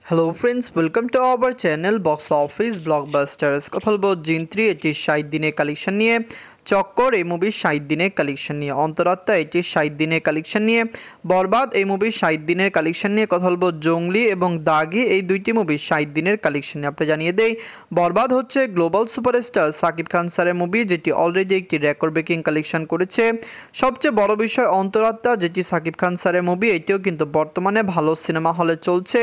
Hello friends, welcome to our channel box office blockbusters. কথা বলবো জিন 3 এটির 60 দিনের কালেকশন নিয়ে, চক্কর এই মুভির 60 দিনের কালেকশন নিয়ে, অন্তরাত্মা এটির 60 দিনের কালেকশন নিয়ে, বরবাদ এই মুভির 60 দিনের কালেকশন নিয়ে, কথা বলবো জঙ্গলি এবং দাগি এই দুইটি মুভির 60 দিনের কালেকশন নিয়ে। আপনি জানিয়ে দেই, বরবাদ হচ্ছে গ্লোবাল সুপারস্টার সাকিব খান স্যারের মুভি, যেটি অলরেডি একটি রেকর্ড ব্রেকিং কালেকশন করেছে। সবচেয়ে বড় বিষয় অন্তরাত্মা, যেটি সাকিব খান স্যারের মুভি, এটিও কিন্তু বর্তমানে ভালো সিনেমা হলে চলছে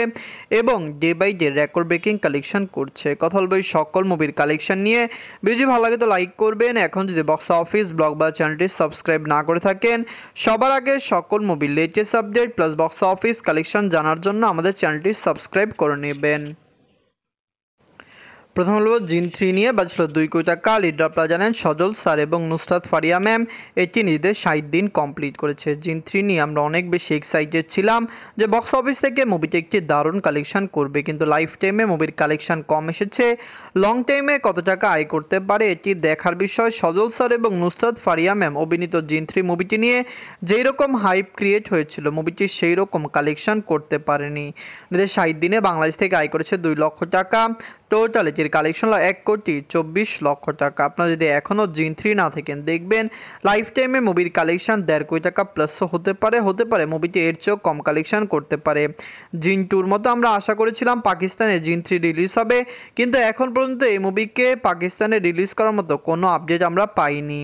এবং day by day record breaking collection করছে। কথা বলবো এই সকল মুভির কালেকশন নিয়ে। ভিডিও ভালো লাগে তো লাইক করবেন। এখন যদি বক্স অফিস ব্লগ বা চ্যানেলটি সাবস্ক্রাইব না করে থাকেন, সবার আগে সকল মুভির latest update plus box office collection জানার জন্য আমাদের চ্যানেলটি সাবস্ক্রাইব করে নেবেন। প্রথম হলো জিন 3 নিয়ে বাজছিল 2 কোটি টাকা। লিডার আপনারা জানেন সজল স্যার এবং নুসরাত ফারিয়া ম্যাম এটি নিজেদের 60 দিন কমপ্লিট করেছে। জিন 3 নিয়ে আমরা অনেক বেশি এক্সাইটেড ছিলাম যে বক্স অফিস থেকে মুভিটি একটি দারুণ কালেকশন করবে, কিন্তু লাইফ টাইমে মুভির কালেকশন কম এসেছে। লং টাইমে কত টাকা আয় করতে পারে এটি দেখার বিষয়। সজল স্যার এবং নুসরাত ফারিয়া ম্যাম অভিনীত জিন 3 মুভিটি নিয়ে যেই রকম হাইপ ক্রিয়েট হয়েছিল, মুভিটি সেই রকম কালেকশন করতে পারেনি। নিজেদের 60 দিনে বাংলাদেশ থেকে আয় করেছে 2 লক্ষ টাকা। টোটাল এটির কালেকশন হলো 1,24,00,000 টাকা। আপনারা যদি এখনও জিন 3 না থাকেন, দেখবেন লাইফ টাইমে মুভির কালেকশন 1.5 কোটি টাকা প্লাসও হতে পারে মুভিটি এর চেয়েও কম কালেকশন করতে পারে। জিন 2-র মতো আমরা আশা করেছিলাম পাকিস্তানে জিন 3 রিলিজ হবে, কিন্তু এখন পর্যন্ত এই মুভিকে পাকিস্তানে রিলিজ করার মতো কোনো আপডেট আমরা পাইনি।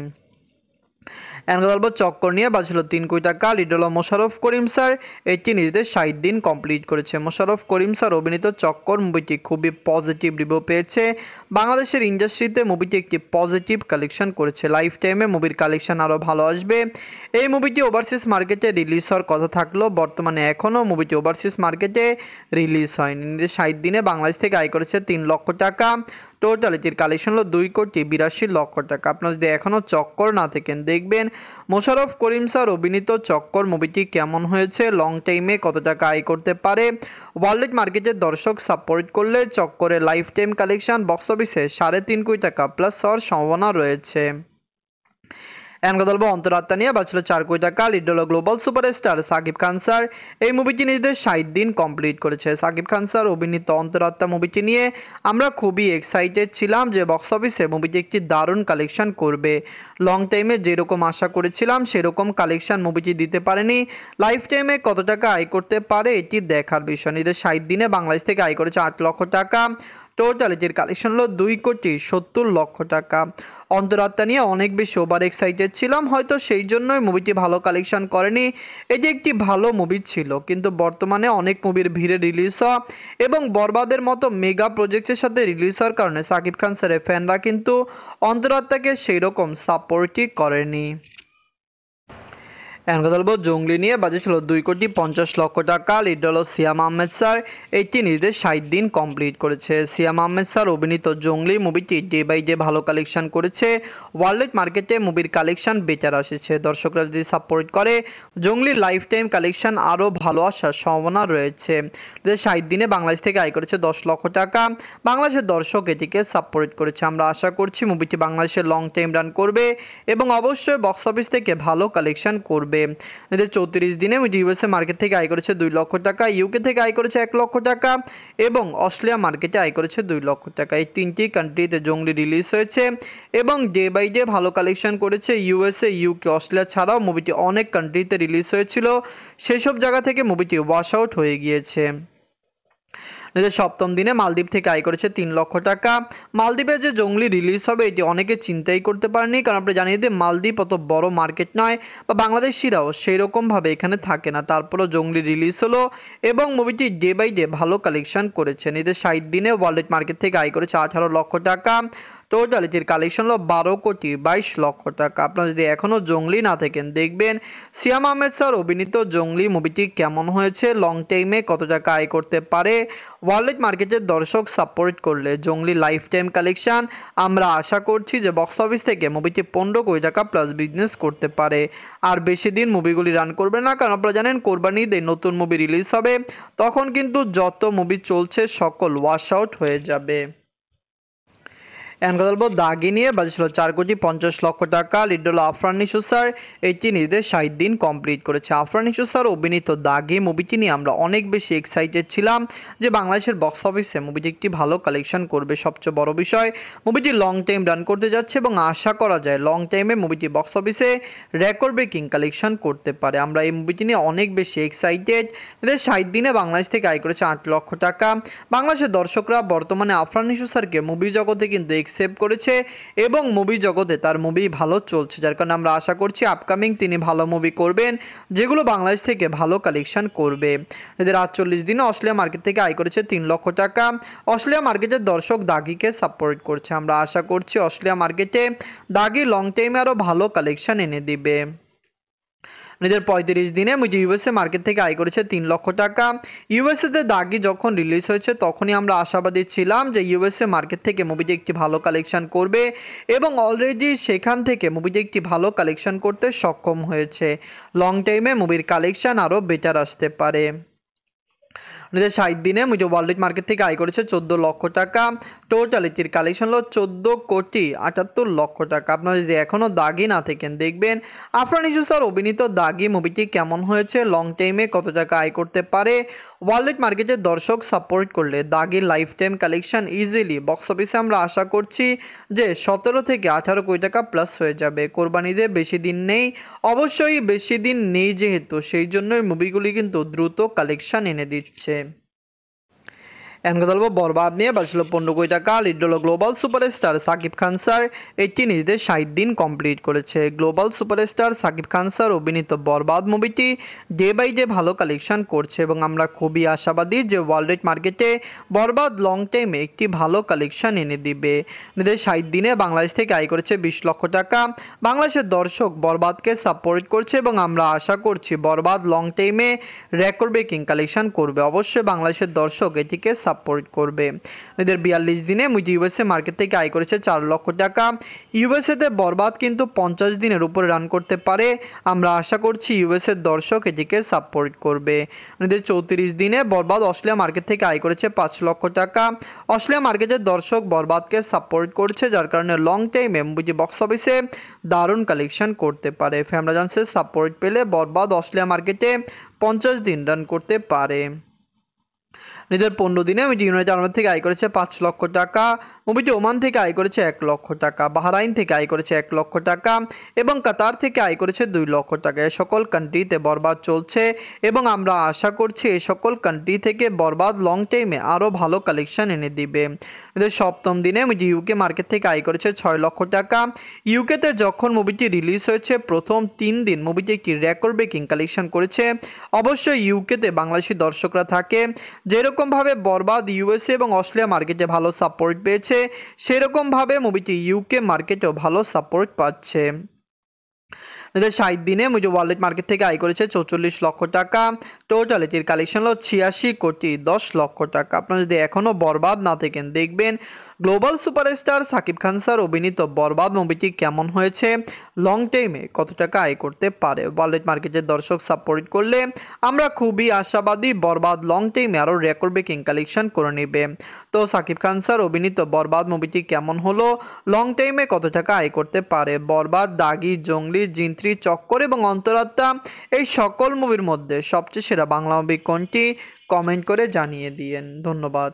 গল্প চক্কর নিয়ে বাজছিল 3 কোটি টাকা। লিডল মোশাররফ করিম স্যার এটি নিজেদের 60 দিন কমপ্লিট করেছে। মোশাররফ করিম স্যার অভিনীত চক্কর মুভিটি খুবই পজিটিভ রিভিউ পেয়েছে। বাংলাদেশের ইন্ডাস্ট্রিতে মুভিটি একটি পজিটিভ কালেকশন করেছে। লাইফ টাইমে মুভির কালেকশন আরও ভালো আসবে। এই মুভিটি ওভারসিজ মার্কেটে রিলিজ হওয়ার কথা থাকলেও বর্তমানে এখনও মুভিটি ওভারসিজ মার্কেটে রিলিজ হয়নি। নিজেদের 60 দিনে বাংলাদেশ থেকে আয় করেছে 3 লক্ষ টাকা। টোটাল এটির কালেকশন হলো 2,82,00,000 টাকা। আপনারা যদি এখনও চক্কর না থাকেন, দেখবেন মোশাররফ করিম স্যার অভিনীত চক্কর মুভিটি কেমন হয়েছে, লং টাইমে কত টাকা আয় করতে পারে। ওয়ার্ল্ড মার্কেটের দর্শক সাপোর্ট করলে চক্করের লাইফ টাইম কালেকশন বক্স অফিসে 3.5 কোটি টাকা প্লাস হওয়ার সম্ভাবনা রয়েছে। বলবো অন্তরাত্মা নিয়ে বাঁচল 4 কোটি টাকা। লিড হলো global superstar Shakib Khan sir. এই মুভিটি নিজেদের 60 দিন কমপ্লিট করেছে। সাকিব খান স্যার অভিনীত অন্তরাত্মা মুভিটি নিয়ে আমরা খুবই এক্সাইটেড ছিলাম যে বক্স অফিসে মুভিটি একটি দারুণ কালেকশন করবে। লং টাইমে যেরকম আশা করেছিলাম সেরকম কালেকশন মুভিটি দিতে পারেনি। লাইফ টাইমে কত টাকা আয় করতে পারে এটি দেখার বিষয়। নিজেদের 60 দিনে বাংলাদেশ থেকে আয় করেছে 8 লক্ষ টাকা। টোটাল এটির কালেকশন হলো 2,70,00,000 টাকা। অন্তরাত্মা নিয়ে অনেক বেশি ওভার এক্সাইটেড ছিলাম, হয়তো সেই জন্যই মুভিটি ভালো কালেকশন করেনি। এটি একটি ভালো মুভি ছিল, কিন্তু বর্তমানে অনেক মুভির ভিড়ে রিলিজ হওয়া এবং বরবাদের মতো মেগা প্রজেক্টের সাথে রিলিজ হওয়ার কারণে সাকিব খান স্যারের ফ্যানরা কিন্তু অন্তরাত্মাকে সেই রকম সাপোর্টই করেনি। কথা বলবো জঙ্গলি নিয়ে বাজেট ছিল 2,50,00,000 টাকা। লিড হলো সিয়াম আহমেদ স্যার। এটি নিজেদের 60 দিন কমপ্লিট করেছে। সিয়াম আহমেদ স্যার অভিনীত জঙ্গলি মুভিটি ডে বাই ডে ভালো কালেকশন করেছে। ওয়ার্ল্ড মার্কেটে মুভির কালেকশন বেটার আসছে। দর্শকরা যদি সাপোর্ট করে, জঙ্গলির লাইফ টাইম কালেকশন আরও ভালো আসার সম্ভাবনা রয়েছে। 60 দিনে বাংলাদেশ থেকে আয় করেছে 10 লক্ষ টাকা। বাংলাদেশের দর্শক এটিকে সাপোর্ট করেছে। আমরা আশা করছি মুভিটি বাংলাদেশের লং টাইম রান করবে এবং অবশ্যই বক্স অফিস থেকে ভালো কালেকশন করবে। এদের 34 দিনে ইউএসএ মার্কেট থেকে আয় করেছে 2 লক্ষ টাকা, ইউকে থেকে আয় করেছে 1 লক্ষ টাকা এবং অস্ট্রেলিয়া মার্কেটে আয় করেছে 2 লক্ষ টাকা। এই তিনটি কান্ট্রিতে জঙ্গলি রিলিজ হয়েছে এবং ডে বাই ডে ভালো কালেকশন করেছে। ইউএসএ, ইউকে, অস্ট্রেলিয়া ছাড়াও মুভিটি অনেক কান্ট্রিতে রিলিজ হয়েছিল, সেই সব জায়গা থেকে মুভিটি ওয়াশ আউট হয়ে গিয়েছে। নিজের 7ম দিনে মালদ্বীপ থেকে আয় করেছে 3 লক্ষ টাকা। মালদ্বীপে যে জঙ্গলি রিলিজ হবে এটি অনেকে চিন্তাই করতে পারেনি, কারণ আপনি জানিয়ে দিই মালদ্বীপ অত বড় মার্কেট নয় বা বাংলাদেশিরাও সেই রকমভাবে এখানে থাকে না। তারপরও জঙ্গলি রিলিজ হলো এবং মুভিটি ডে বাই ডে ভালো কালেকশন করেছে। নিজের 60 দিনে ওয়ার্ল্ড মার্কেট থেকে আয় করেছে 18 লক্ষ টাকা। টোটাল এটির কালেকশন হলো 12,22,00,000 টাকা। আপনারা যদি এখনও জঙ্গলি না থাকেন, দেখবেন সিয়াম আহমেদ স্যার অভিনীত জঙ্গলি মুভিটি কেমন হয়েছে, লং টাইমে কত টাকা আয় করতে পারে। ওয়ার্ল্ড মার্কেটের দর্শক সাপোর্ট করলে জঙ্গলি লাইফ টাইম কালেকশন আমরা আশা করছি যে বক্স অফিস থেকে মুভিটি 15 কোটি টাকা প্লাস বিজনেস করতে পারে। আর বেশি দিন মুভিগুলি রান করবে না, কারণ আপনারা জানেন কোরবানি ঈদে নতুন মুভি রিলিজ হবে, তখন কিন্তু যত মুভি চলছে সকল ওয়াশ আউট হয়ে যাবে। এখন কথা বলবো দাগি নিয়ে, বাজেট ছিল 4,50,00,000 টাকা। লিড হলো আফরান নিশো স্যার, এটি নিজেদের 60 দিন কমপ্লিট করেছে। আফরান নিশো স্যার অভিনীত দাগি মুভিটি নিয়ে আমরা অনেক বেশি এক্সাইটেড ছিলাম যে বাংলাদেশের বক্স অফিসে মুভিটি একটি ভালো কালেকশন করবে। সবচেয়ে বড় বিষয়, মুভিটি লং টাইম রান করতে যাচ্ছে এবং আশা করা যায় লং টাইমে মুভিটি বক্স অফিসে রেকর্ড ব্রেকিং কালেকশন করতে পারে। আমরা এই মুভিটি নিয়ে অনেক বেশি এক্সাইটেড। এদের 60 দিনে বাংলাদেশ থেকে আয় করেছে 8 লক্ষ টাকা। বাংলাদেশের দর্শকরা বর্তমানে আফরান নিশো স্যারকে মুভি জগতে কিন্তু একসেপ্ট করেছে এবং মুভি জগতে তার মুভি ভালো চলছে, যার কারণে আমরা আশা করছি আপকামিং তিনি ভালো মুভি করবেন যেগুলো বাংলাদেশ থেকে ভালো কালেকশন করবে। এদের 48 দিনে অস্ট্রেলিয়া মার্কেট থেকে আয় করেছে 3 লক্ষ টাকা। অস্ট্রেলিয়া মার্কেটের দর্শক দাগিকে সাপোর্ট করছে। আমরা আশা করছি অস্ট্রেলিয়া মার্কেটে দাগি লং টাইমে আরও ভালো কালেকশন এনে দিবে। নিজের 35 দিনে মুভি ইউএসএ মার্কেট থেকে আয় করেছে 3 লক্ষ টাকা। ইউএসএতে দাগি যখন রিলিজ হয়েছে তখনই আমরা আশাবাদী ছিলাম যে ইউএসএ মার্কেট থেকে মুভিটি একটি ভালো কালেকশন করবে এবং অলরেডি সেখান থেকে মুভিটি একটি ভালো কালেকশন করতে সক্ষম হয়েছে। লং টাইমে মুভির কালেকশন আরও বেটার আসতে পারে। নিজের 60 দিনে মুভি ওয়ার্ল্ড মার্কেট থেকে আয় করেছে 14 লক্ষ টাকা। টোটাল এটির কালেকশন হলো 14,78,00,000 টাকা। আপনারা যদি এখনও দাগি না থাকেন দেখবেন আফরান নিশো স্যার অভিনীত দাগি মুভিটি কেমন হয়েছে, লং টাইমে কত টাকা আয় করতে পারে। ওয়ার্ল্ড মার্কেটের দর্শক সাপোর্ট করলে দাগির lifetime collection easily box অফিসে আমরা আশা করছি যে 17 থেকে 18 কোটি টাকা প্লাস হয়ে যাবে। কোরবানিদের বেশি দিন নেই, অবশ্যই বেশি দিন নেই যেহেতু সেই জন্যই মুভিগুলি কিন্তু দ্রুত কালেকশন এনে দিচ্ছে। এখন কথা বলবো বরবাদ নিয়ে, বাজছিল 15 কোটি টাকা। লিড হলো global superstar Shakib Khan sir, এটি নিজেদের 60 দিন কমপ্লিট করেছে। Global superstar Shakib Khan sir অভিনীত বরবাদ মুভিটি ডে বাই ডে ভালো কালেকশন করছে এবং আমরা খুবই আশাবাদী যে ওয়ার্ল্ড মার্কেটে বরবাদ লং টাইমে একটি ভালো কালেকশন এনে দিবে। নিজেদের 60 দিনে বাংলাদেশ থেকে আয় করেছে 20 লক্ষ টাকা। বাংলাদেশের দর্শক বরবাদকে সাপোর্ট করছে এবং আমরা আশা করছি বরবাদ লং টাইমে রেকর্ড ব্রেকিং কালেকশন করবে। অবশ্যই বাংলাদেশের দর্শক এটিকে সাপোর্ট করবে। এদের 42 দিনে মুভি ইউএসএ মার্কেট থেকে আয় করেছে 4 লক্ষ টাকা। ইউএসএতে বরবাদ কিন্তু 50 দিনের উপরে রান করতে পারে। আমরা আশা করছি ইউএসএর দর্শক এটিকে সাপোর্ট করবে। এদের 34 দিনে বরবাদ অস্ট্রেলিয়া মার্কেট থেকে আয় করেছে 5 লক্ষ টাকা। অস্ট্রেলিয়া মার্কেটের দর্শক বরবাদকে সাপোর্ট করছে, যার কারণে লং টাইমে মুভি বক্স অফিসে দারুণ কালেকশন করতে পারে। ফ্যামিলি জান্সের সাপোর্ট পেলে বরবাদ অস্ট্রেলিয়া মার্কেটে 50 দিন রান করতে পারে। নিজের 15 দিনে মুভিটি ইউনাইটেড আরব থেকে আয় করেছে 5 লক্ষ টাকা। মুভিটি ওমান থেকে আয় করেছে 1 লক্ষ টাকা। বাহরাইন থেকে আয় করেছে 1 লক্ষ টাকা এবং কাতার থেকে আয় করেছে 2 লক্ষ টাকা। এই সকল কান্ট্রিতে বরবাদ চলছে এবং আমরা আশা করছি এই সকল কান্ট্রি থেকে বরবাদ লং টাইমে আরও ভালো কালেকশন এনে দিবে। এদের 7ম দিনে মুভি ইউকে মার্কেট থেকে আয় করেছে 6 লক্ষ টাকা। ইউকেতে যখন মুভিটি রিলিজ হয়েছে প্রথম 3 দিন মুভিটি একটি রেকর্ড ব্রেকিং কালেকশন করেছে। অবশ্যই ইউকেতে বাংলাদেশি দর্শকরা থাকে, যেরকমভাবে বরবাদ ইউএসএ এবং অস্ট্রেলিয়া মার্কেটে ভালো সাপোর্ট পেয়েছে সেরকমভাবে মুভিটি ইউকে মার্কেটেও ভালো সাপোর্ট পাচ্ছে। 60 দিনে মুভি ওয়ার্ল্ড মার্কেট থেকে আয় করেছে 44 লক্ষ টাকা। টোটাল এটির কালেকশন হলো 86,10,00,000 টাকা। আপনারা যদি এখনও বরবাদ না থাকেন দেখবেন global superstar Shakib Khan sir অভিনীত বরবাদ মুভিটি কেমন হয়েছে, লং টাইমে কত টাকা আয় করতে পারে। ওয়ার্ল্ড মার্কেটের দর্শক সাপোর্ট করলে আমরা খুবই আশাবাদী বরবাদ লং টাইমে আরও রেকর্ড ব্রেকিং কালেকশন করে নেবে। তো সাকিব খান স্যার অভিনীত বরবাদ মুভিটি কেমন হলো, লং টাইমে কত টাকা আয় করতে পারে। বরবাদ, দাগি, জঙ্গলি, জিন্ত্রি, চক্কর এবং অন্তরাত্মা এই সকল মুভির মধ্যে সবচেয়ে সেরা বাংলা মুভি কোনটি, কমেন্ট করে জানিয়ে দিয়েন। ধন্যবাদ।